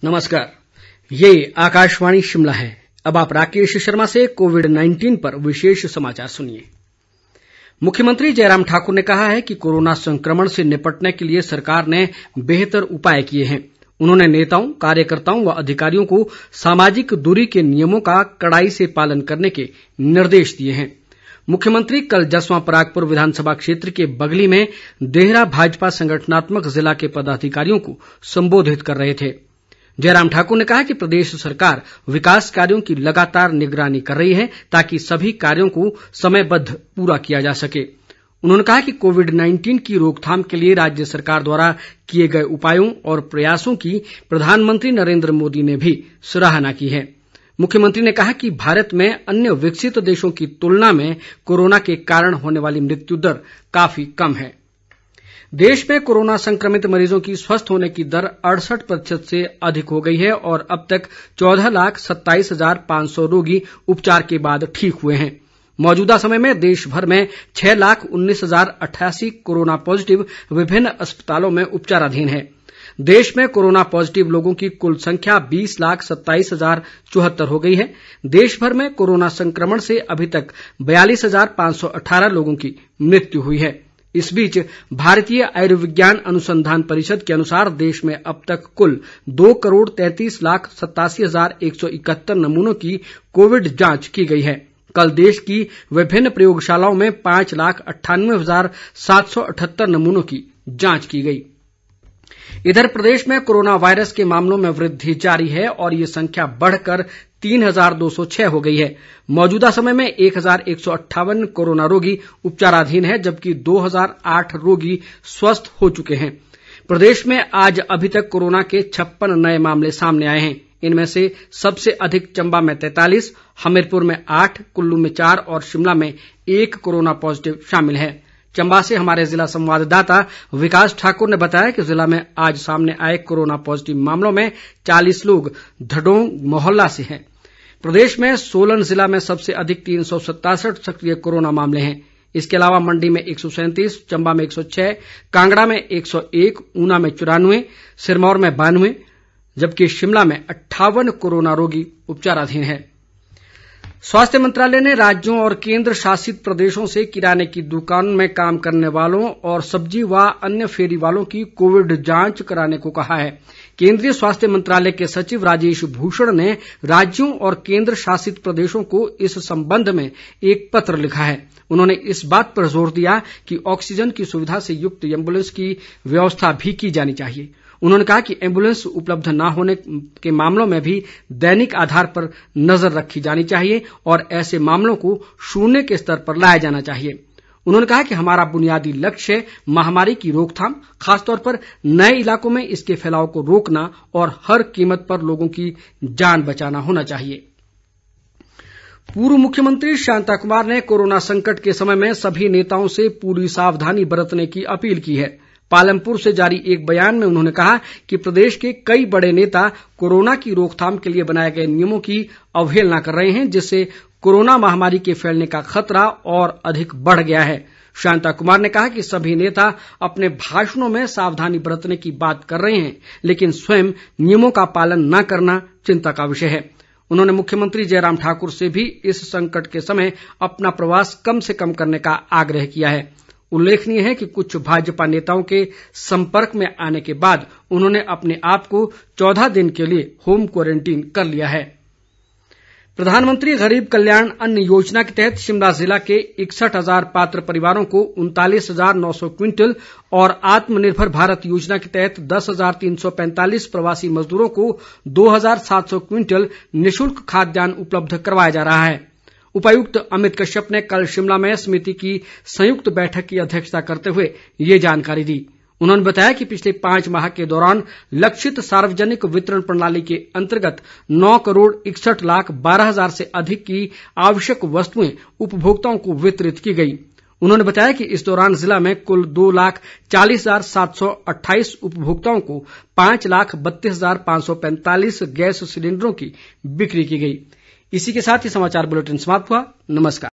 नमस्कार, ये आकाशवाणी शिमला है। अब आप राकेश शर्मा से कोविड-19 पर विशेष समाचार सुनिए। मुख्यमंत्री जयराम ठाकुर ने कहा है कि कोरोना संक्रमण से निपटने के लिए सरकार ने बेहतर उपाय किए हैं। उन्होंने नेताओं, कार्यकर्ताओं व अधिकारियों को सामाजिक दूरी के नियमों का कड़ाई से पालन करने के निर्देश दिए हैं। मुख्यमंत्री कल जसवां परागपुर विधानसभा क्षेत्र के बगली में देहरा भाजपा संगठनात्मक जिला के पदाधिकारियों को संबोधित कर रहे थे। जयराम ठाकुर ने कहा कि प्रदेश सरकार विकास कार्यों की लगातार निगरानी कर रही है ताकि सभी कार्यों को समयबद्ध पूरा किया जा सके। उन्होंने कहा कि कोविड-19 की रोकथाम के लिए राज्य सरकार द्वारा किए गए उपायों और प्रयासों की प्रधानमंत्री नरेंद्र मोदी ने भी सराहना की है। मुख्यमंत्री ने कहा कि भारत में अन्य विकसित देशों की तुलना में कोरोना के कारण होने वाली मृत्यु दर काफी कम है। देश में कोरोना संक्रमित मरीजों की स्वस्थ होने की दर 68% से अधिक हो गई है और अब तक 14,27,500 रोगी उपचार के बाद ठीक हुए हैं। मौजूदा समय में देश भर में 6,19,088 कोरोना पॉजिटिव विभिन्न अस्पतालों में उपचाराधीन है। देश में कोरोना पॉजिटिव लोगों की कुल संख्या 20,27,074 हो गई है। देश भर में कोरोना संक्रमण से अभी तक 42,518 लोगों की मृत्यु हुई है। इस बीच भारतीय आयुर्विज्ञान अनुसंधान परिषद के अनुसार देश में अब तक कुल 2,33,87,171 नमूनों की कोविड जांच की गई है। कल देश की विभिन्न प्रयोगशालाओं में 5,98,778 नमूनों की जांच की गई। इधर प्रदेश में कोरोना वायरस के मामलों में वृद्धि जारी है और ये संख्या बढ़कर 3,206 हो गई है। मौजूदा समय में 1,158 कोरोना रोगी उपचाराधीन है जबकि 2,008 रोगी स्वस्थ हो चुके हैं। प्रदेश में आज अभी तक कोरोना के 56 नए मामले सामने आए हैं। इनमें से सबसे अधिक चंबा में 43, हमीरपुर में 8, कुल्लू में 4 और शिमला में 1 कोरोना पॉजिटिव शामिल है। चंबा से हमारे जिला संवाददाता विकास ठाकुर ने बताया कि जिला में आज सामने आए कोरोना पॉजिटिव मामलों में 40 लोग धडोंग मोहल्ला से हैं। प्रदेश में सोलन जिला में सबसे अधिक 367 सक्रिय कोरोना मामले हैं। इसके अलावा मंडी में 137, चंबा में 106, कांगड़ा में 101, ऊना में 94, सिरमौर में 92 जबकि शिमला में 58 कोरोना रोगी उपचाराधीन हैं। स्वास्थ्य मंत्रालय ने राज्यों और केंद्र शासित प्रदेशों से किराने की दुकान में काम करने वालों और सब्जी व अन्य फेरी वालों की कोविड जांच कराने को कहा है। केंद्रीय स्वास्थ्य मंत्रालय के सचिव राजेश भूषण ने राज्यों और केंद्र शासित प्रदेशों को इस संबंध में एक पत्र लिखा है। उन्होंने इस बात पर जोर दिया कि ऑक्सीजन की सुविधा से युक्त एम्बुलेंस की व्यवस्था भी की जानी चाहिए। उन्होंने कहा कि एम्बुलेंस उपलब्ध न होने के मामलों में भी दैनिक आधार पर नजर रखी जानी चाहिए और ऐसे मामलों को शून्य के स्तर पर लाया जाना चाहिए। उन्होंने कहा कि हमारा बुनियादी लक्ष्य महामारी की रोकथाम, खासतौर पर नए इलाकों में इसके फैलाव को रोकना और हर कीमत पर लोगों की जान बचाना होना चाहिए। पूर्व मुख्यमंत्री शांता कुमार ने कोरोना संकट के समय में सभी नेताओं से पूरी सावधानी बरतने की अपील की है। पालमपुर से जारी एक बयान में उन्होंने कहा कि प्रदेश के कई बड़े नेता कोरोना की रोकथाम के लिए बनाए गए नियमों की अवहेलना कर रहे हैं जिससे कोरोना महामारी के फैलने का खतरा और अधिक बढ़ गया है। शांता कुमार ने कहा कि सभी नेता अपने भाषणों में सावधानी बरतने की बात कर रहे हैं लेकिन स्वयं नियमों का पालन न करना चिंता का विषय है। उन्होंने मुख्यमंत्री जयराम ठाकुर से भी इस संकट के समय अपना प्रवास कम से कम करने का आग्रह किया है। उल्लेखनीय है कि कुछ भाजपा नेताओं के संपर्क में आने के बाद उन्होंने अपने आप को 14 दिन के लिए होम क्वारंटीन कर लिया है। प्रधानमंत्री गरीब कल्याण अन्न योजना के तहत शिमला जिला के 61,000 पात्र परिवारों को 39,900 क्विंटल और आत्मनिर्भर भारत योजना के तहत 10,345 प्रवासी मजदूरों को 2,700 क्विंटल निःशुल्क खाद्यान्न उपलब्ध करवाया जा रहा है। उपायुक्त अमित कश्यप ने कल शिमला में समिति की संयुक्त बैठक की अध्यक्षता करते हुए ये जानकारी दी। उन्होंने बताया कि पिछले 5 माह के दौरान लक्षित सार्वजनिक वितरण प्रणाली के अंतर्गत 9,61,12,000 से अधिक की आवश्यक वस्तुएं उपभोक्ताओं को वितरित की गई। उन्होंने बताया कि इस दौरान जिला में कुल 2,40,728 उपभोक्ताओं को 5,32,545 गैस सिलेंडरों की बिक्री की गई। इसी के साथ ही समाचार बुलेटिन समाप्त हुआ। नमस्कार।